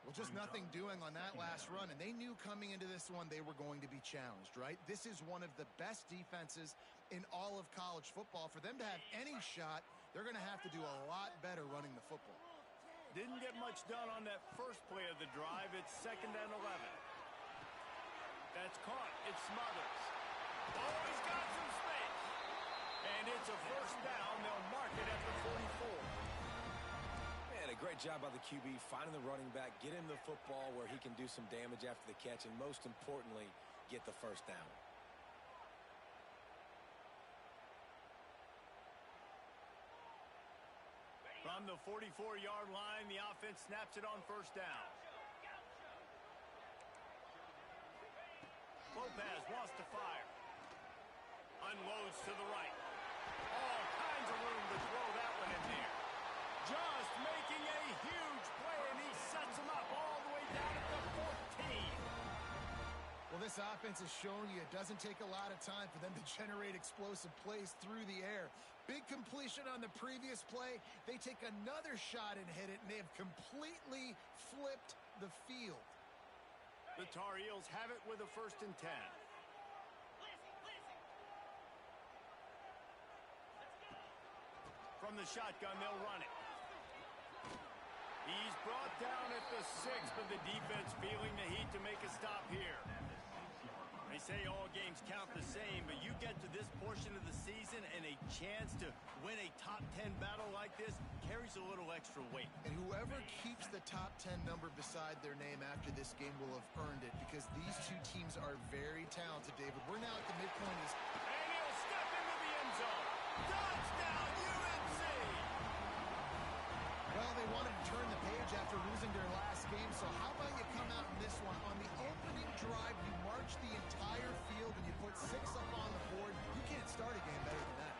Well, just nothing doing on that last run, and they knew coming into this one they were going to be challenged, right? This is one of the best defenses in all of college football. For them to have any shot, they're going to have to do a lot better running the football. Didn't get much done on that first play of the drive. It's 2nd and 11. That's caught. It Smothers. Oh, he's got some space. And it's a first down. They'll mark it at the 44. Man, a great job by the QB finding the running back, get him the football where he can do some damage after the catch, and most importantly, get the first down. From the 44-yard line, the offense snaps it on first down. Lopez wants to fire. Unloads to the right. All kinds of room to throw that one in there. Just making a huge play, and he sets him up all the way down at the 14. Well, this offense has shown you it doesn't take a lot of time for them to generate explosive plays through the air. Big completion on the previous play. They take another shot and hit it, and they have completely flipped the field. The Tar Heels have it with a 1st and 10. From the shotgun, they'll run it. He's brought down at the 6, but the defense feeling the heat to make a stop here. They say all games count the same, but you get to this portion of the season and a chance to win a top 10 battle like this carries a little extra weight. And whoever keeps the top 10 number beside their name after this game will have earned it, because these two teams are very talented, David. We're now at the midpoint of this. And he'll step into the end zone. Touchdown, UNC! Well, they wanted to turn the page after losing their last game, so how about you come out in this one? On the opening drive, you march the entire field and you put 6 up on the board. You can't start a game better than that.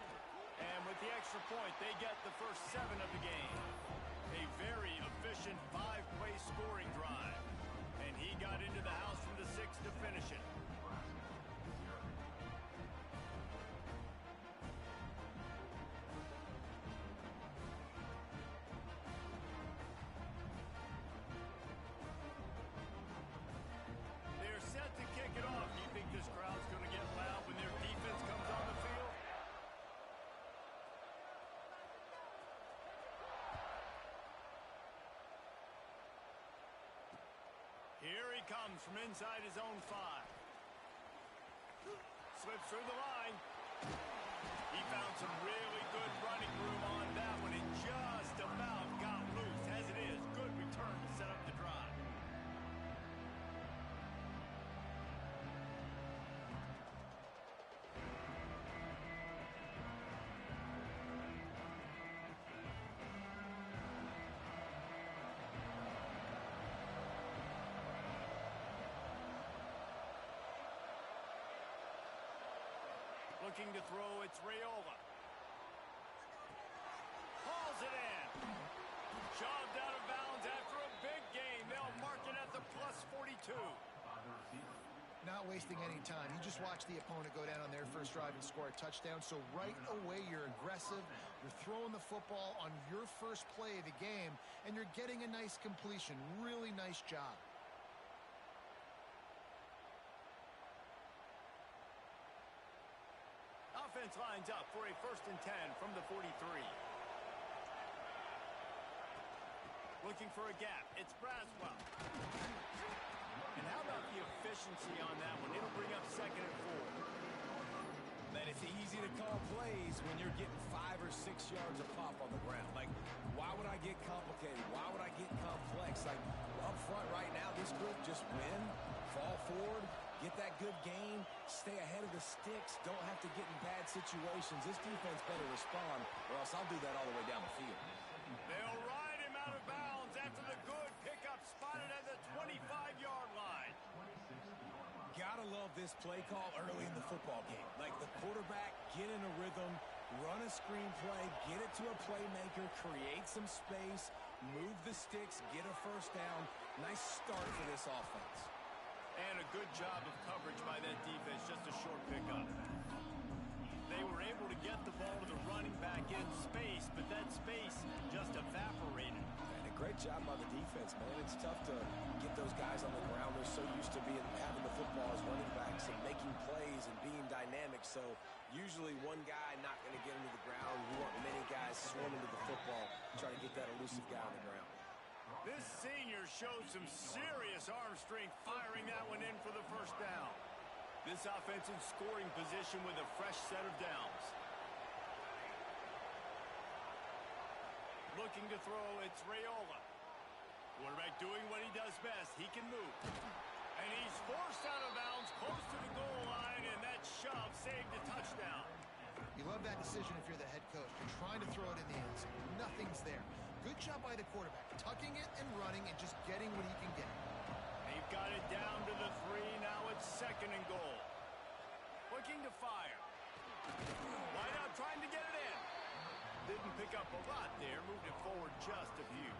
And with the extra point, they get the first 7 of the game. A very efficient 5-play scoring drive. And he got into the house from the 6 to finish it. Set to kick it off. Do you think this crowd's going to get loud when their defense comes on the field? Here he comes from inside his own 5. Slips through the line. He found some really good running room on that one and just about got loose. As it is, good return to set up the drive. Looking to throw, it's Raiola. Hauls it in. Shoved out of bounds after a big gain. They'll mark it at the plus 42. Not wasting any time. You just watch the opponent go down on their first drive and score a touchdown. So right away, you're aggressive. You're throwing the football on your first play of the game, and you're getting a nice completion. Really nice job. Offense lines up for a 1st and 10 from the 43. Looking for a gap. It's Braswell. And how about the efficiency on that one? It'll bring up 2nd and 4. Man, it's easy to call plays when you're getting 5 or 6 yards of pop on the ground. Like, why would I get complicated? Why would I get complex? Like, up front right now, this group just win, fall forward, get that good gain, stay ahead of the sticks, don't have to get in bad situations. This defense better respond, or else I'll do that all the way down the field. They'll ride him out of bounds after the good pickup spotted at the 25-yard line. Gotta love this play call early in the football game. Like, the quarterback, get in a rhythm, run a screen play, get it to a playmaker, create some space, move the sticks, get a first down. Nice start for this offense. And a good job of coverage by that defense, just a short pickup. They were able to get the ball to the running back in space, but that space just evaporated. And a Great job by the defense, man. It's tough to get those guys on the ground. They're so used to having the football as running backs and making plays and being dynamic. So usually one guy not going to get into the ground. You want many guys swarming to the football, trying to get that elusive guy on the ground. This senior showed some serious arm strength firing that one in for the first down. This offense in scoring position with a fresh set of downs. Looking to throw, it's Raiola. Quarterback doing what he does best. He can move. And he's forced out of bounds close to the goal line, and that shove saved a touchdown. You love that decision if you're the head coach. You're trying to throw it in the end zone. Nothing's there. Good job by the quarterback, tucking it and running and just getting what he can get. They've got it down to the 3. Now it's 2nd and goal. Looking to fire. Wide out trying to get it in. Didn't pick up a lot there. Moved it forward just a few.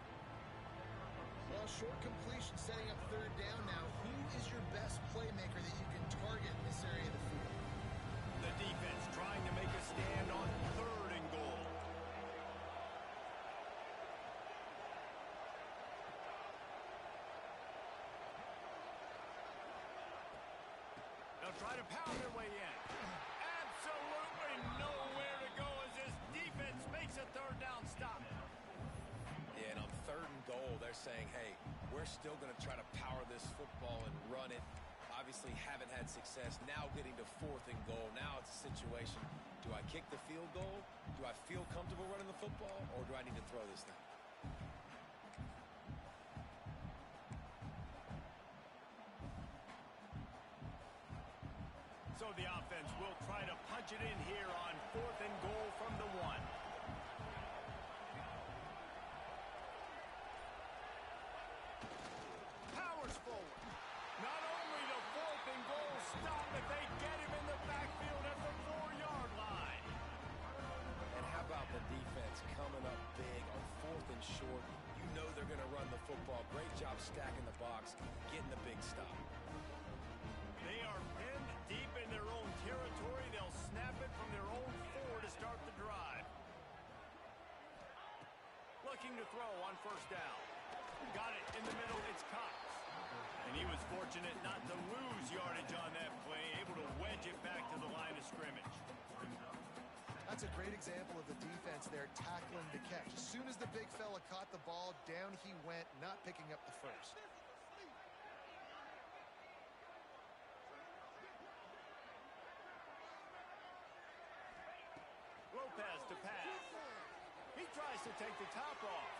Well, short completion setting up 3rd down now. Who is your best playmaker that you can target in this area of the field? The defense trying to make a stand on 3rd and goal. They'll try to pound their way in. Absolutely nowhere to go as this defense makes a 3rd down stop. Yeah, and on 3rd and goal, they're saying, hey, we're still going to try to power this football and run it. Obviously haven't had success. Now getting to 4th and goal. Now it's a situation, do I kick the field goal? Do I feel comfortable running the football? Or do I need to throw this thing? So the offense will try to punch it in here on 4th and goal from the 1. Powers forward. Not only the 4th and goal stop, but they get him in the backfield at the 4-yard line. And how about the defense coming up big on 4th and short? You know they're going to run the football. Great job stacking the box, getting the big stop. They are pinned deep in their own territory. They'll snap it from their own 4 to start the drive. Looking to throw on 1st down. Got it in the middle. It's Cox. And he was fortunate not to lose yardage on that play, able to wedge it back to the line of scrimmage. That's a great example of the defense there tackling the catch. As soon as the big fella caught the ball, down he went, not picking up the first. Lopez to pass. He tries to take the top off.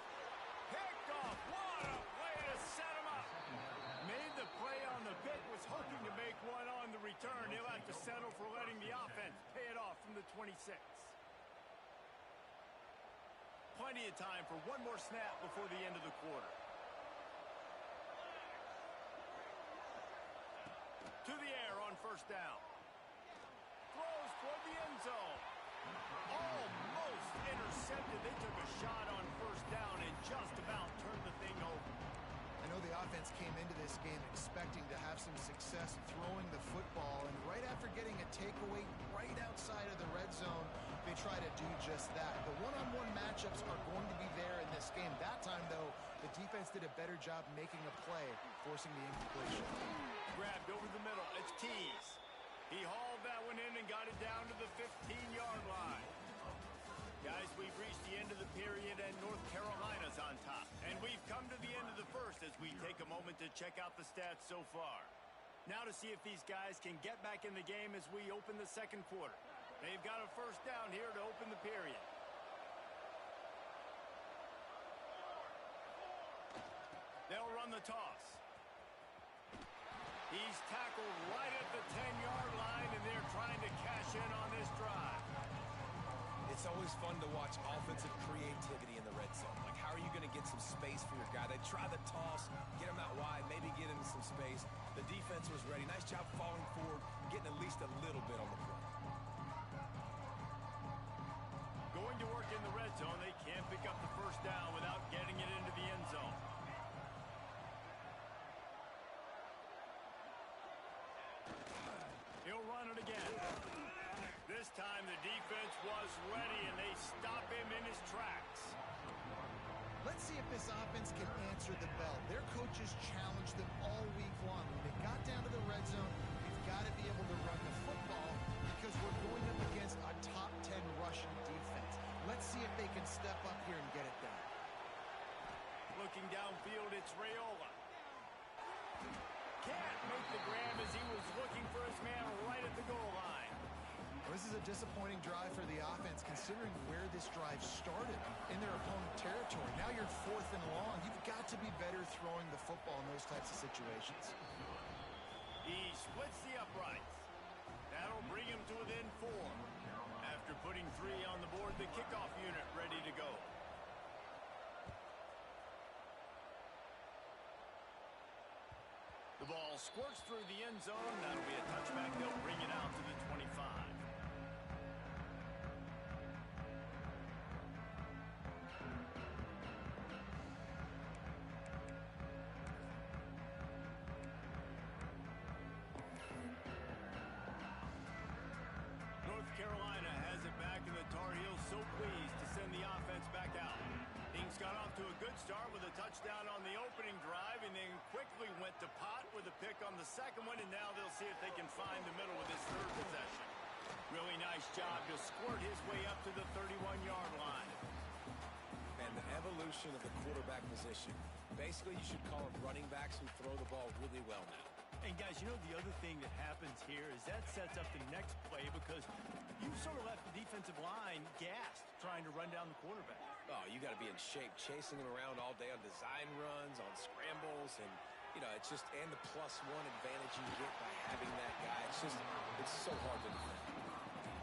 Picked off. What a play to set him up. Made the play on the pick, was hoping to make one on the return. He'll have to settle for letting the offense pay it off from the 26. Plenty of time for one more snap before the end of the quarter. To the air on 1st down. Throws toward the end zone. Almost intercepted. They took a shot on 1st down and just about turned the thing over. I know the offense came into this game expecting to have some success throwing the football, and right after getting a takeaway right outside of the red zone, they try to do just that. The one-on-one matchups are going to be there in this game. That time, though, the defense did a better job making a play, forcing the incompletion. Grabbed over the middle. It's Keys. He hauled that one in and got it down to the 15-yard line. Guys, we've reached the end of the period, and North Carolina's on top. And we've come to the end of the first as we take a moment to check out the stats so far. Now to see if these guys can get back in the game as we open the 2nd quarter. They've got a 1st down here to open the period. They'll run the toss. He's tackled right at the 10-yard line, and they're trying to cash in on this drive. It's always fun to watch offensive creativity in the red zone. Like, how are you going to get some space for your guy? They try the toss, get him out wide, maybe get him some space. The defense was ready. Nice job falling forward, getting at least a little bit on the play. Going to work in the red zone. They can't pick up the 1st down without getting it into the end zone. He'll run it again. This time the defense was ready, and they stop him in his tracks. Let's see if this offense can answer the bell. Their coaches challenged them all week long. When they got down to the red zone, we've got to be able to run the football because we're going up against a top 10 rushing defense. Let's see if they can step up here and get it done. Looking downfield, it's Raiola. Can't make the grab as he was looking for his man right at the goal line. Well, this is a disappointing drive for the offense considering where this drive started in their opponent territory. Now you're 4th and long. You've got to be better throwing the football in those types of situations. He splits the uprights. That'll bring him to within 4. After putting 3 on the board, the kickoff unit ready to go. The ball squirts through the end zone. That'll be a touchback. They'll bring it out to the 25. North Carolina has it back, and the Tar Heels so pleased to send the offense back out. Things got off to a good start with a touchdown on the opening drive and then quickly went to pot with a pick on the second one, and now they'll see if they can find the middle with this 3rd possession. Really nice job to squirt his way up to the 31-yard line. And the evolution of the quarterback position. Basically, you should call them running backs who throw the ball really well now. And guys, you know the other thing that happens here is that sets up the next play because you sort of left the defensive line gassed trying to run down the quarterback. Oh, you got to be in shape, chasing him around all day on design runs, on scrambles, and, you know, it's just, and the +1 advantage you get by having that guy. It's so hard to defend.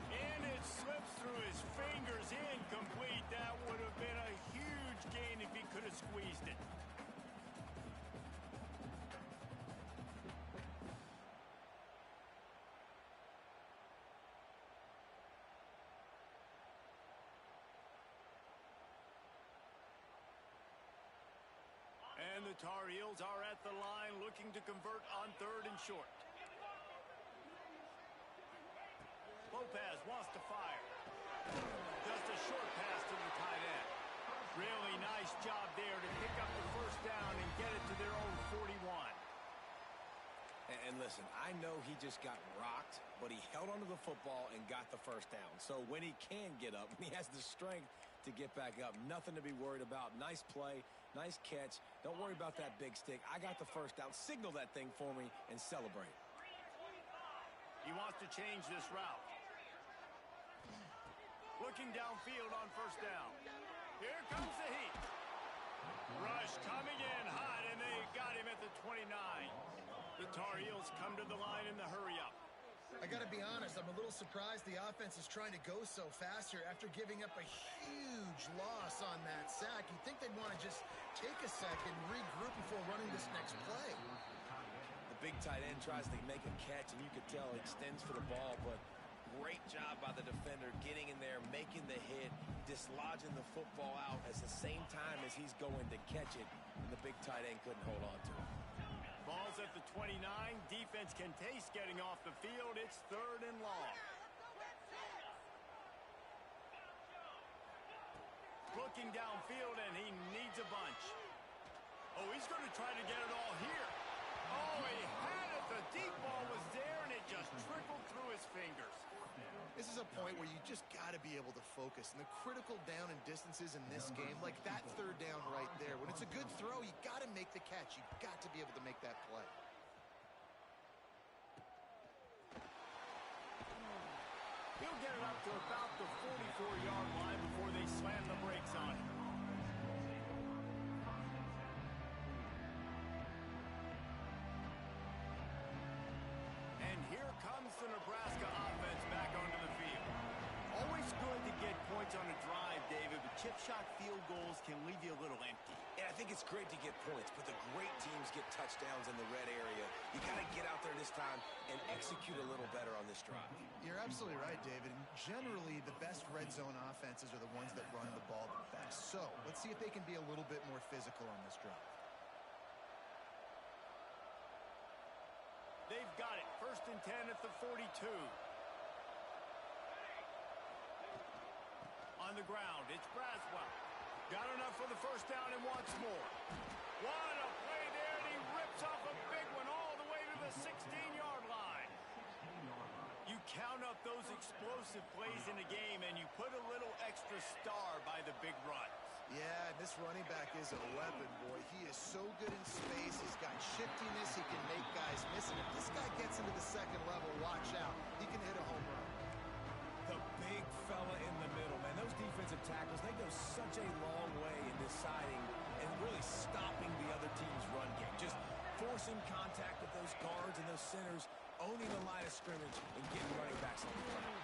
And it slips through his fingers, incomplete. That would have been a huge gain if he could have squeezed it. And the Tar Heels are at the line looking to convert on 3rd and short. Lopez wants to fire. Just a short pass to the tight end. Really nice job there to pick up the 1st down and get it to their own 41. And listen, I know he just got rocked, but he held onto the football and got the 1st down. So when he can get up, when he has the strength to get back up, nothing to be worried about. Nice play, nice catch. Don't worry about that big stick. I got the 1st down. Signal that thing for me and celebrate. He wants to change this route. Looking downfield on 1st down. Here comes the heat. Rush coming in hot, and they got him at the 29. The Tar Heels come to the line in the hurry-up. I got to be honest, I'm a little surprised the offense is trying to go so fast here after giving up a huge loss on that sack. You'd think they'd want to just take a second, regroup before running this next play. The big tight end tries to make a catch, and you could tell he extends for the ball, but great job by the defender getting in there, making the hit, dislodging the football out at the same time as he's going to catch it, and the big tight end couldn't hold on to it. Ball's at the 29. Defense can taste getting off the field. It's 3rd and long. Looking downfield, and he needs a bunch. Oh, he's going to try to get it all here. Oh, he had it. The deep ball was there, and it just trickled through his fingers. This is a point where you just got to be able to focus. And the critical down and distances in this game, like that 3rd down right there, when it's a good throw, you got to make the catch. You got to be able to make that play. He'll get it up to about the 44-yard line before they slam the brakes on him. And here comes the Nebraska offense back onto the field. Always good to get points on a drive, David, but chip shot field goals can leave you a little empty. Yeah, I think it's great to get points, but the great teams get touchdowns in the red area. You got to get out there this time and execute a little better on this drive. You're absolutely right, David. And generally, the best red zone offenses are the ones that run the ball the best. So let's see if they can be a little bit more physical on this drive. They've got it. 1st and 10 at the 42. On the ground, it's Braswell. Got enough for the first down and wants more. What a play there, and he rips off a big one all the way to the 16-yard line. You count up those explosive plays in a game, and you put a little extra star by the big runs. Yeah, this running back is a weapon, boy. He is so good in space. He's got shiftiness. He can make guys miss. And if this guy gets into the second level, watch out. He can hit a home run. The big fella in the middle, man. Those defensive tackles, they go such a long way in deciding and really stopping the other team's run game. Just forcing contact with those guards and those centers, owning the line of scrimmage, and getting running backs on the ground.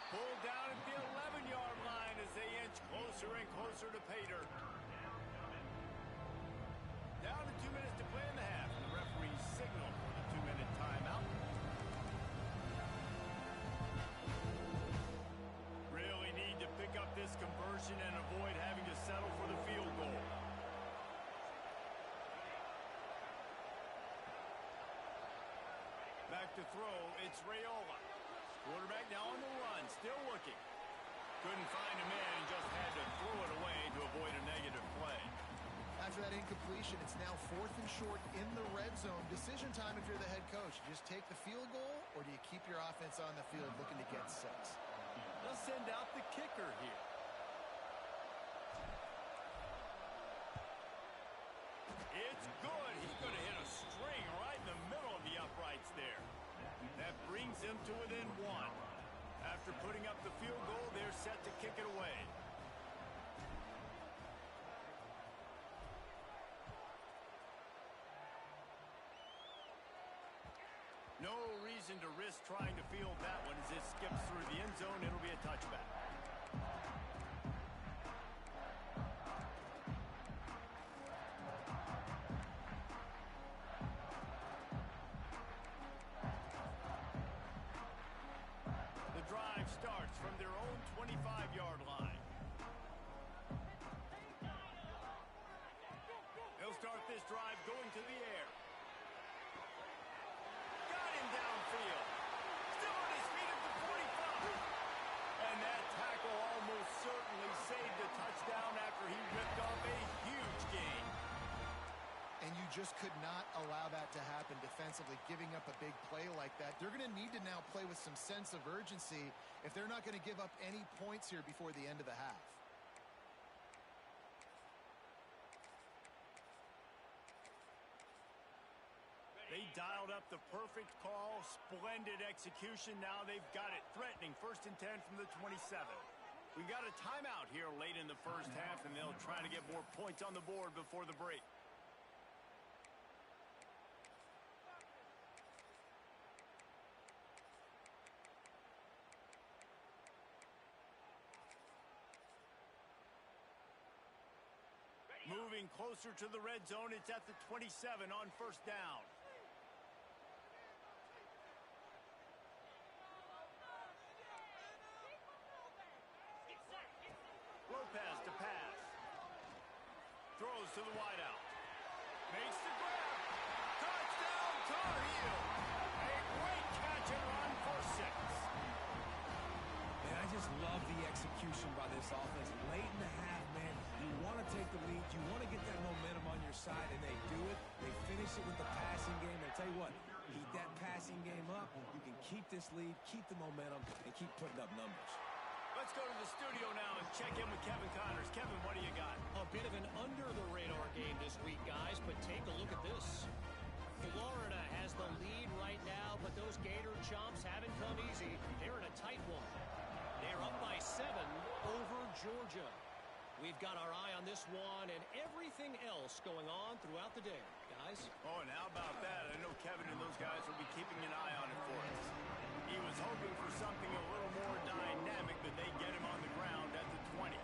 Pulled down at the 11-yard line as they inch closer and closer to Pater. Down to 2 minutes to play in the half. The referee signaled for the 2-minute timeout. Really need to pick up this conversion and avoid having to settle for the field goal. Back to throw, it's Raiola. Quarterback now on the run, still looking. Couldn't find a man and just had to throw it away to avoid a negative play. After that incompletion, it's now 4th and short in the red zone. Decision time if you're the head coach. You just take the field goal, or do you keep your offense on the field looking to get 6? They'll send out the kicker here. It's good. He could have hit a string right in the middle of the uprights there. That brings them to within 1. After putting up the field goal, they're set to kick it away. No reason to risk trying to field that one as it skips through the end zone. It'll be a touchback. The drive starts from their own 25-yard line. They'll start this drive going to the air. Downfield. Still on his feet at the 45. And that tackle almost certainly saved a touchdown after he ripped off a huge gain. And you just could not allow that to happen defensively, giving up a big play like that. They're going to need to now play with some sense of urgency if they're not going to give up any points here before the end of the half. They dialed up the perfect call, splendid execution. Now they've got it threatening. 1st and 10 from the 27. We got a timeout here late in the first half, and they'll try to get more points on the board before the break. Moving closer to the red zone, it's at the 27 on 1st down. Lopez to pass. Throws to the wideout. Makes the grab. Touchdown, Tar Heel. A great catch and run for 6. Man, I just love the execution by this offense. Late in the half, man, you want to take the lead. You want to get that momentum on your side, and they do it. They finish it with the passing game. And I tell you what, keep that passing game up. You can keep this lead, keep the momentum, and keep putting up numbers. Let's go to the studio now and check in with Kevin Connors. Kevin, what do you got? A bit of an under-the-radar game this week, guys, but take a look at this. Florida has the lead right now, but those Gator Chomps haven't come easy. They're in a tight one. They're up by 7 over Georgia. We've got our eye on this one and everything else going on throughout the day, guys. Oh, and how about that? I know Kevin and those guys will be keeping an eye on it for us. He was hoping for something a little more dynamic, but they get him on the ground at the 20.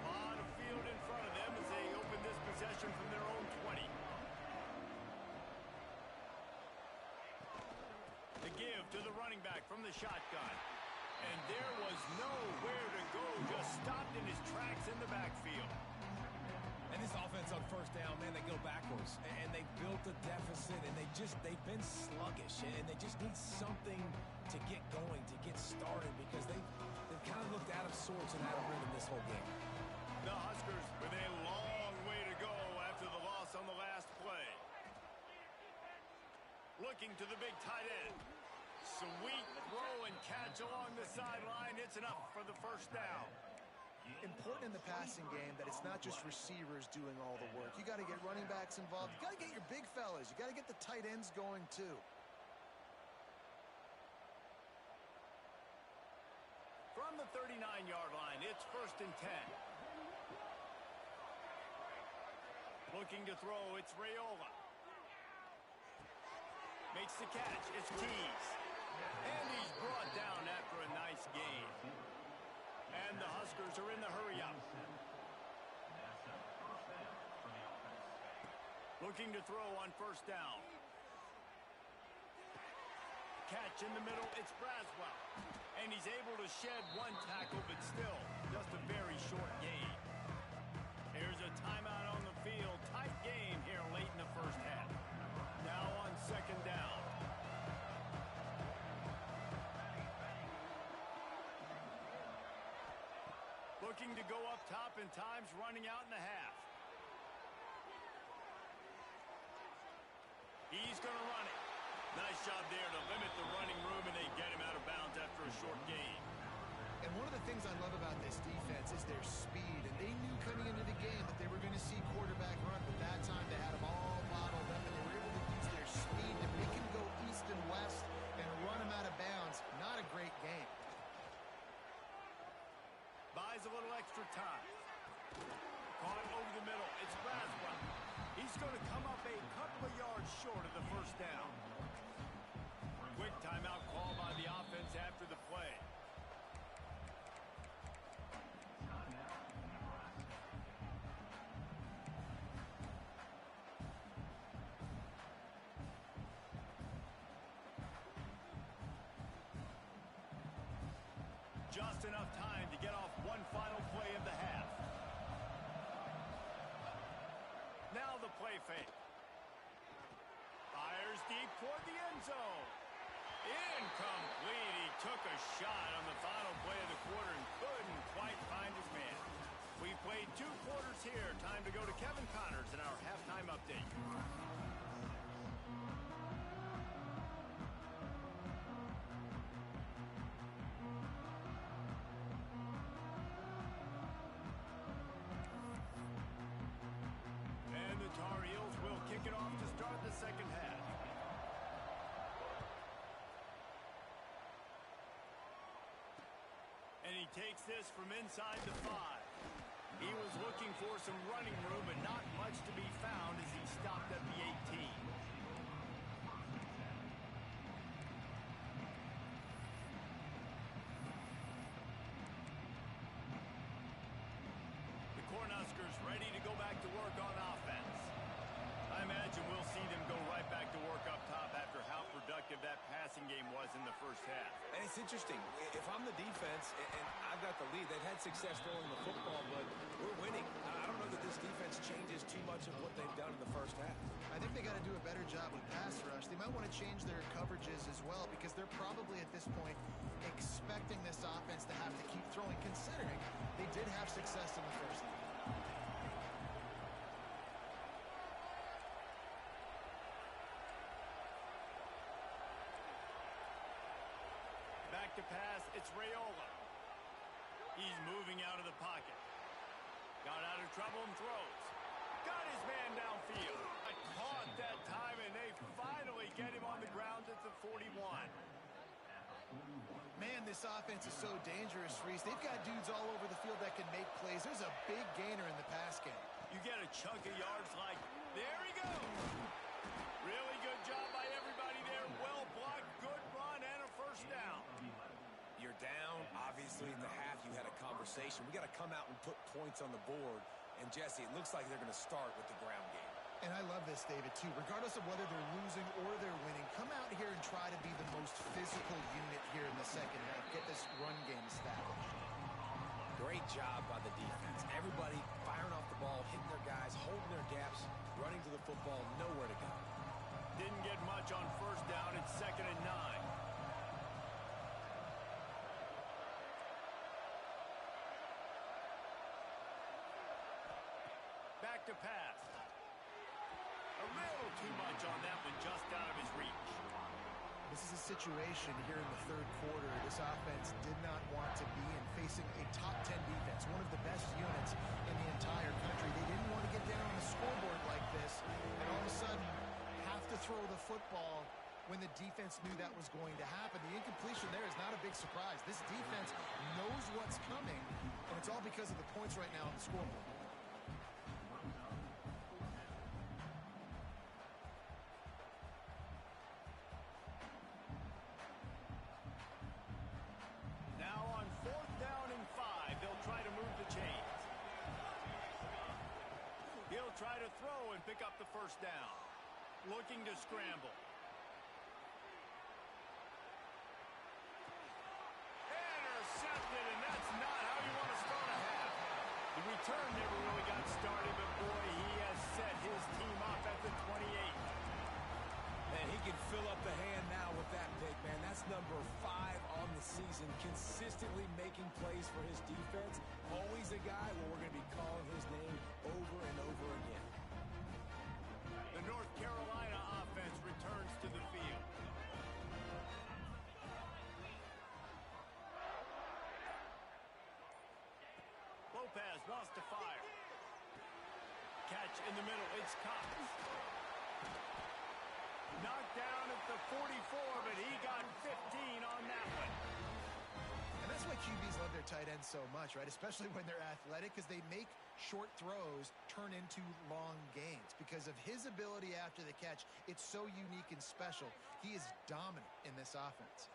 On a field in front of them as they open this possession from their own 20. The give to the running back from the shotgun. And there was nowhere to go, just stopped in his tracks in the backfield. And this offense on 1st down, man, they go backwards. And they built a deficit, and they've been sluggish, and they just need something to get going, to get started, because they've kind of looked out of sorts and out of rhythm this whole game. The Huskers with a long way to go after the loss on the last play. Looking to the big tight end. Sweet throw and catch along the sideline. It's enough for the first down. Important in the passing game that it's not just receivers doing all the work. You got to get running backs involved. You got to get your big fellas. You got to get the tight ends going too. From the 39-yard line, it's 1st and 10. Looking to throw, it's Raiola. Makes the catch, it's Keys. And he's brought down after a nice gain. And the Huskers are in the hurry-up. Looking to throw on 1st down. Catch in the middle, it's Braswell. And he's able to shed one tackle, but still just a very short gain. Here's a timeout on the field. Tight game here late in the first half. Now on 2nd down. Looking to go up top and time's running out in the half. He's going to run it. Nice job there to limit the running room, and they get him out of bounds after a short gain. And one of the things I love about this defense is their speed. And they knew coming into the game that they were going to see quarterback run, but that time they had them all bottled up, and they were able to use their speed to make him go east and west and run him out of bounds. Not a great game. Buys a little extra time. Caught over the middle. It's Braswell. He's going to come up a couple of yards short of the 1st down. Quick timeout call by the offense after the play. Just enough time to get off one final play of the half. Now the play fake. Fires deep toward the end zone. Incomplete. He took a shot on the final play of the quarter and couldn't quite find his man. We played 2 quarters here. Time to go to Kevin Connors in our halftime update. And the Tar Heels will kick it off to start the second half. And he takes this from inside the 5. He was looking for some running room, but not much to be found as he stopped at the 18. The Cornhuskers ready to go back to work on offense. I imagine we'll see them go right back to work up top after how productive that passing game was in the first half. And it's interesting. If I'm the defense and I've got the lead, they've had success throwing the football, but we're winning. I don't know that this defense changes too much of what they've done in the first half. I think they got to do a better job with pass rush. They might want to change their coverages as well, because they're probably at this point expecting this offense to have to keep throwing, considering they did have success in the first half. Back to pass, it's Raiola. He's moving out of the pocket. Got out of trouble and throws. Got his man downfield. Caught that time, and they finally get him on the ground at the 41. Man, this offense is so dangerous, Reese. They've got dudes all over the field that can make plays. There's a big gainer in the pass game. You get a chunk of yards like, there he goes. Really good job by everybody there. Well blocked, good run, and a first down. You're down. Obviously, in the half, you had a conversation. We got to come out and put points on the board. And, Jesse, it looks like they're going to start with the ground game. And I love this, David, too. Regardless of whether they're losing or they're winning, come out here and try to be the most physical unit here in the second half. Get this run game established. Great job by the defense. Everybody firing off the ball, hitting their guys, holding their gaps, running to the football, nowhere to go. Didn't get much on first down. It's back to pass. A little too much on that one, just out of his reach. This is a situation here in the third quarter this offense did not want to be in, facing a top 10 defense, one of the best units in the entire country. They didn't want to get down on the scoreboard like this and all of a sudden have to throw the football when the defense knew that was going to happen. The incompletion there is not a big surprise. This defense knows what's coming, and it's all because of the points right now on the scoreboard. Try to throw and pick up the first down. Looking to scramble. Intercepted, and that's not how you want to start a half. The return never really got started, but boy, he has set his team up at the 28. And he can fill up the hand now with that pick, man. That's number 5 on the season, consistently making plays for his defense. Always a guy where we're going to be calling his name over and over again. The North Carolina offense returns to the field. Lopez wants to fire. Catch in the middle. It's Cox. Knocked down at the 44, but he got 15 on that one. And that's why QBs love their tight ends so much, right? Especially when they're athletic, because they make short throws turn into long gains. Because of his ability after the catch, it's so unique and special. He is dominant in this offense.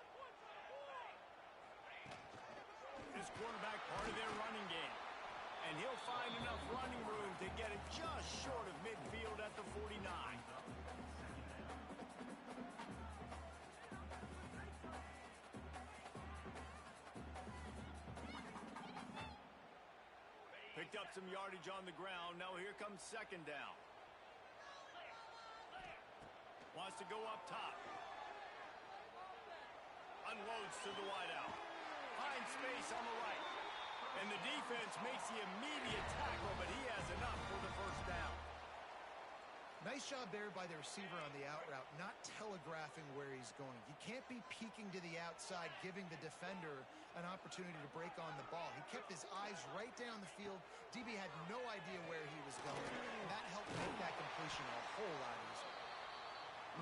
This quarterback part of their running game. And he'll find enough running room to get it just short of midfield at the 49. Picked up some yardage on the ground. Now here comes second down. Wants to go up top. Unloads to the wideout. Finds space on the right. And the defense makes the immediate tackle, but he has enough for the first down. Nice job there by the receiver on the out route, not telegraphing where he's going. You can't be peeking to the outside, giving the defender an opportunity to break on the ball. He kept his eyes right down the field. DB had no idea where he was going, and that helped make that completion a whole lot easier.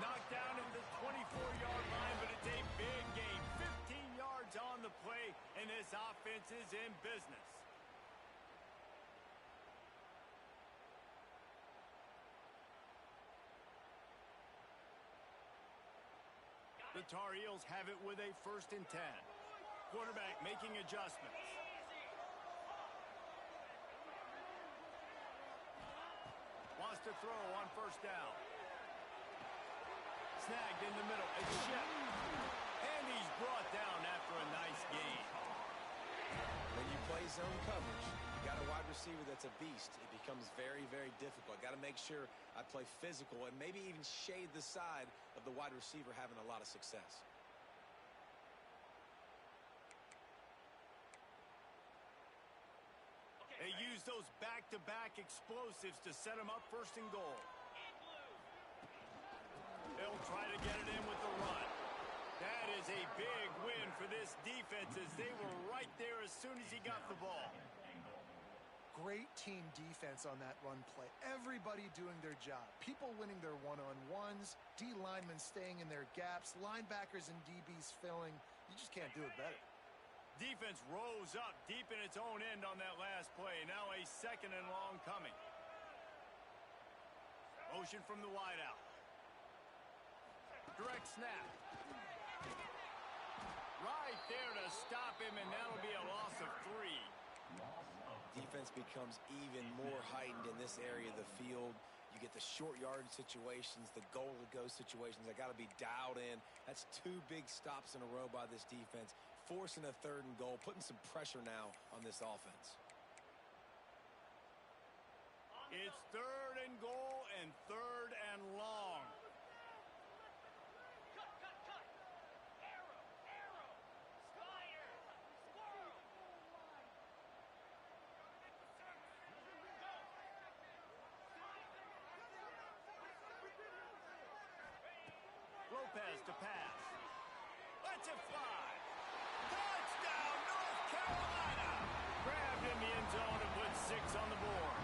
Knocked down at the 24-yard line, but it's a big gain. 15 yards on the play, and this offense is in business. The Tar Heels have it with a 1st and 10. Quarterback making adjustments. Wants to throw on first down. Snagged in the middle. It's Shep. And he's brought down after a nice gain. When you play zone coverage, you got a wide receiver that's a beast. It becomes very, very difficult. Got to make sure I play physical and maybe even shade the side of the wide receiver having a lot of success. They use those back-to-back explosives to set them up 1st and goal. They'll try to get it in with the run. That is a big win for this defense as they were right there as soon as he got the ball. Great team defense on that run play. Everybody doing their job. People winning their one-on-ones, D linemen staying in their gaps, linebackers and DBs filling. You just can't do it better. Defense rose up deep in its own end on that last play. Now a 2nd and long coming. Motion from the wideout. Direct snap. Right there to stop him, and that'll be a loss of 3. Defense becomes even more heightened in this area of the field. You get the short yardage situations, the goal-to-go situations. They got to be dialed in. That's 2 big stops in a row by this defense, forcing a 3rd and goal, putting some pressure now on this offense. It's 3rd and goal and 3rd and long. Lopez to pass. Lets it fly. Touchdown, North Carolina! Grabbed in the end zone and put 6 on the board.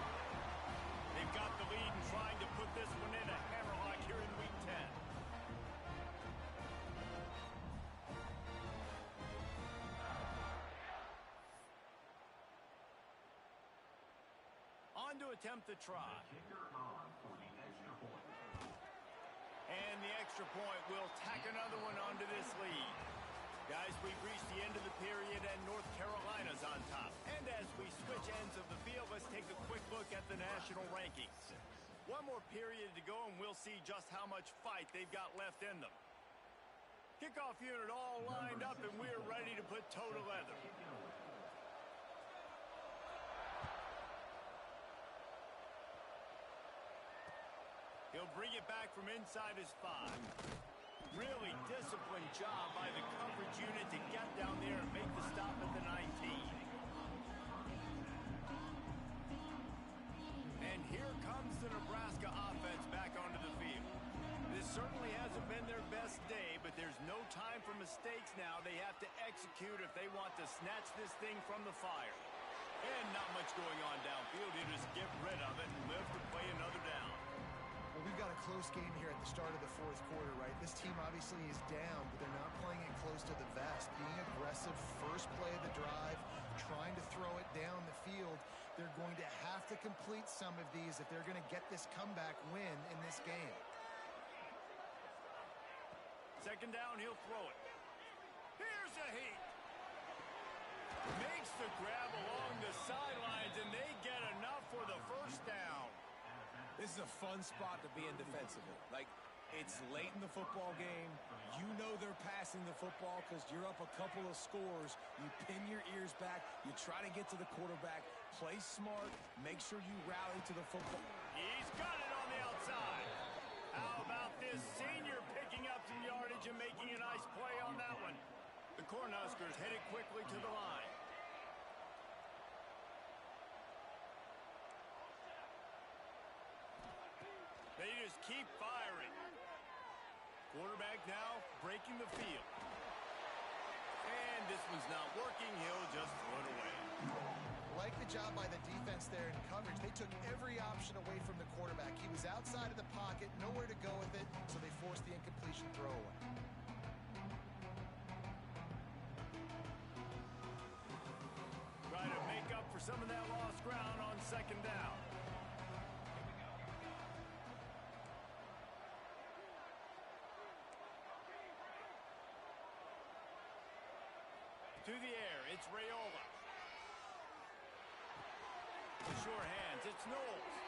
They've got the lead and trying to put this one in a hammerlock here in Week 10. On to attempt the try. And the extra point will tack another one onto this lead. Guys, we've reached the end of the period and North Carolina's on top. And as we switch ends of the field, let's take a quick look at the national rankings. One more period to go and we'll see just how much fight they've got left in them. Kickoff unit all lined up and we're ready to put toe to leather. He'll bring it back from inside his 5. Really disciplined job by the coverage unit to get down there and make the stop at the 19. And here comes the Nebraska offense back onto the field. This certainly hasn't been their best day, but there's no time for mistakes now. They have to execute if they want to snatch this thing from the fire. And not much going on downfield. You just get rid of it and live to play another down. Well, we've got a close game here at the start of the fourth quarter, right? This team obviously is down, but they're not playing it close to the vest. Being aggressive, first play of the drive, trying to throw it down the field. They're going to have to complete some of these if they're going to get this comeback win in this game. Second down, he'll throw it. Here's a heat. Makes the grab along the sidelines, and they get enough for the first down. This is a fun spot to be in defensively. Like, it's late in the football game. You know they're passing the football because you're up a couple of scores. You pin your ears back. You try to get to the quarterback. Play smart. Make sure you rally to the football. He's got it on the outside. How about this senior picking up some yardage and making a nice play on that one? The Cornhuskers headed quickly to the line. They just keep firing. Quarterback now breaking the field. And this one's not working. He'll just throw it away. Like the job by the defense there in coverage. They took every option away from the quarterback. He was outside of the pocket, nowhere to go with it, so they forced the incompletion throwaway. Try to make up for some of that lost ground on second down. To the air, it's Raiola. The sure hands, it's Knowles.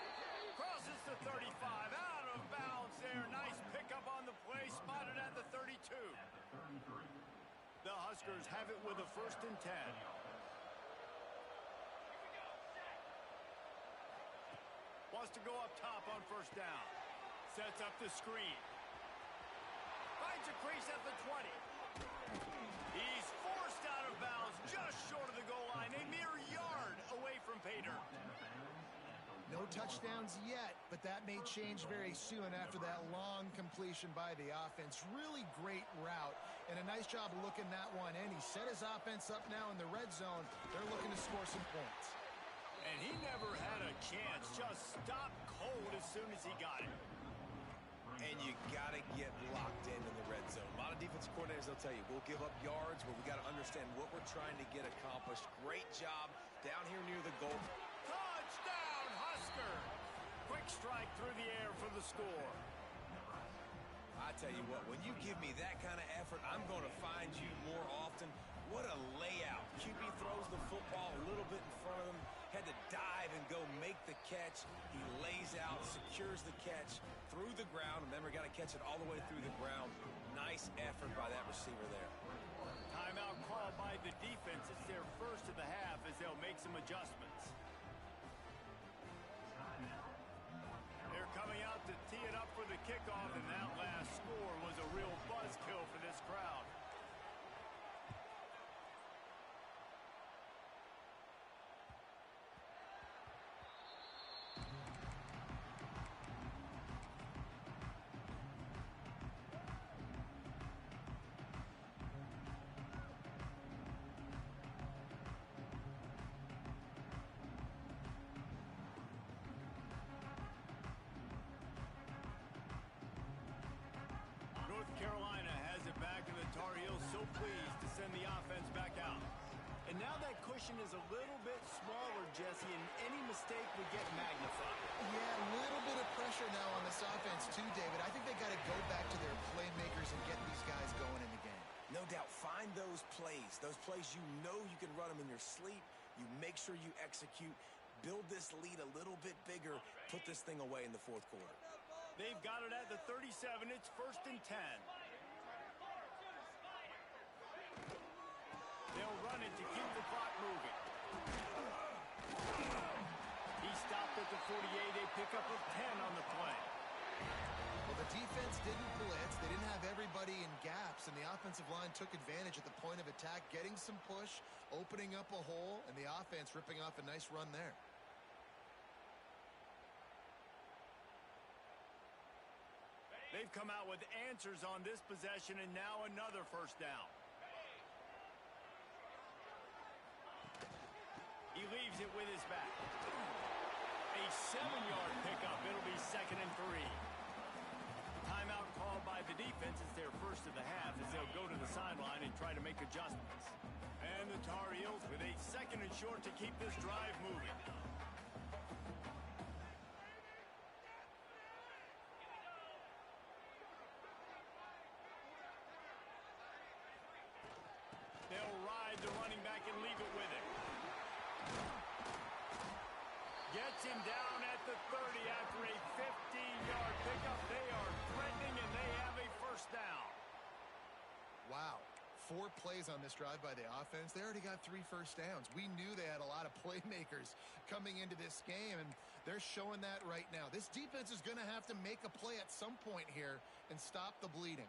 Crosses the 35, out of bounds there. Nice pickup on the play, spotted at the 32. The Huskers have it with a 1st and 10. Wants to go up top on 1st down. Sets up the screen. Finds a crease at the 20. He's forced out of bounds just short of the goal line, a mere yard away from pay dirt. No touchdowns yet, but that may change very soon after that long completion by the offense. Really great route and a nice job of looking that one in. He set his offense up now in the red zone. They're looking to score some points. And he never had a chance, just stopped cold as soon as he got it. And you got to get locked in the red zone. A lot of defensive coordinators, they'll tell you, we'll give up yards, but we got to understand what we're trying to get accomplished. Great job down here near the goal. Touchdown, Husker! Quick strike through the air for the score. I tell you what, when you give me that kind of effort, I'm going to find you more often. What a layout. QB throws the football a little bit in front of him, had to dive and go make the catch. He lays out, secures the catch through the ground. Remember, got to catch it all the way through the ground. Nice effort by that receiver there. Timeout called by the defense. It's their first of the half as they'll make some adjustments. They're coming out to tee it up for the kickoff, and that last score was a real buzzkill for this crowd. the offense back out. And now that cushion is a little bit smaller, Jesse, and any mistake would get magnified. Yeah, a little bit of pressure now on this offense too, David. I think they got to go back to their playmakers and get these guys going in the game. No doubt. Find those plays you know you can run them in your sleep. You make sure you execute. Build this lead a little bit bigger. Put this thing away in the fourth quarter. They've got it at the 37. It's 1st and 10. They'll run it to keep the clock moving. He stopped at the 48. They pick up a 10 on the play. Well, the defense didn't blitz. They didn't have everybody in gaps, and the offensive line took advantage at the point of attack, getting some push, opening up a hole, and the offense ripping off a nice run there. They've come out with answers on this possession, and now another 1st down. He leaves it with his back. A 7-yard pickup. It'll be 2nd and 3. Timeout called by the defense. It's their first of the half as they'll go to the sideline and try to make adjustments. And the Tar Heels with a 2nd and short to keep this drive moving. They'll ride the running back and leave it with him. Gets him down at the 30 after a 15-yard pickup. They are threatening, and they have a 1st down. Wow. 4 plays on this drive by the offense. They already got 3 first downs. We knew they had a lot of playmakers coming into this game, and they're showing that right now. This defense is going to have to make a play at some point here and stop the bleeding.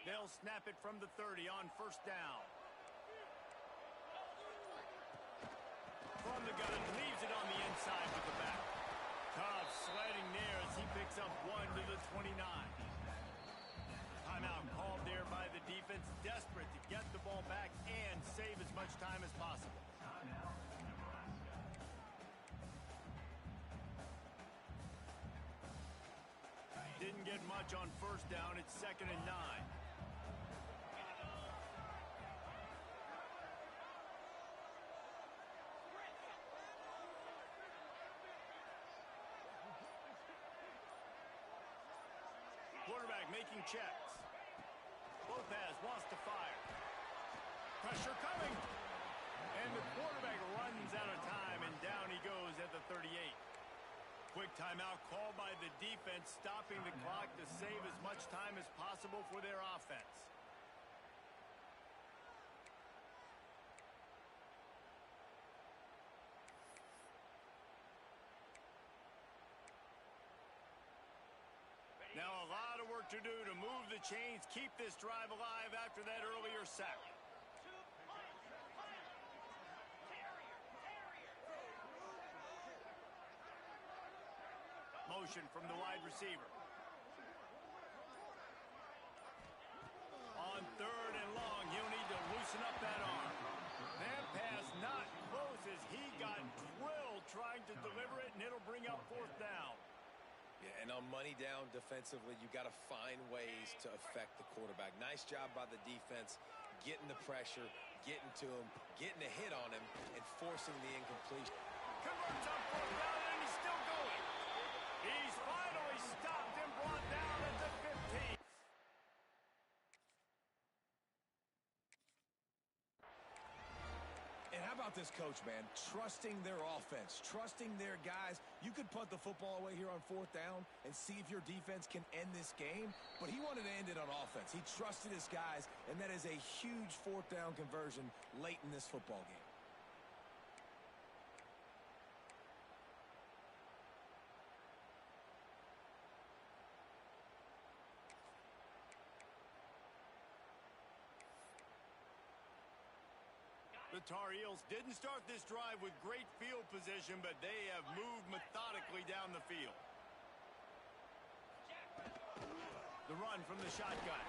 They'll snap it from the 30 on 1st down. From the gun, leaves it on the inside with the back. Cobb sliding near as he picks up 1 to the 29. Timeout called there by the defense, desperate to get the ball back and save as much time as possible. Didn't get much on 1st down. It's 2nd and 9. Quarterback making checks. Lopez wants to fire. Pressure coming. And the quarterback runs out of time, and down he goes at the 38. Quick timeout called by the defense, stopping the clock to save as much time as possible for their offense. Now a lot of work to do to move the chains, keep this drive alive after that earlier sack. Motion from the wide receiver. On 3rd and long, he'll need to loosen up that arm. That pass not close as he got drilled trying to deliver it, and it'll bring up 4th down. Yeah, and on money down defensively, you got to find ways to affect the quarterback. Nice job by the defense, getting the pressure, getting to him, getting a hit on him, and forcing the incompletion. Converts on 4th down, and he's still going. He's finally stopped and brought down at the 15. And how about this coach, man? Trusting their offense, trusting their guys. You could punt the football away here on 4th down and see if your defense can end this game, but he wanted to end it on offense. He trusted his guys, and that is a huge 4th down conversion late in this football game. The Tar Heels didn't start this drive with great field position, but they have moved methodically down the field. The run from the shotgun.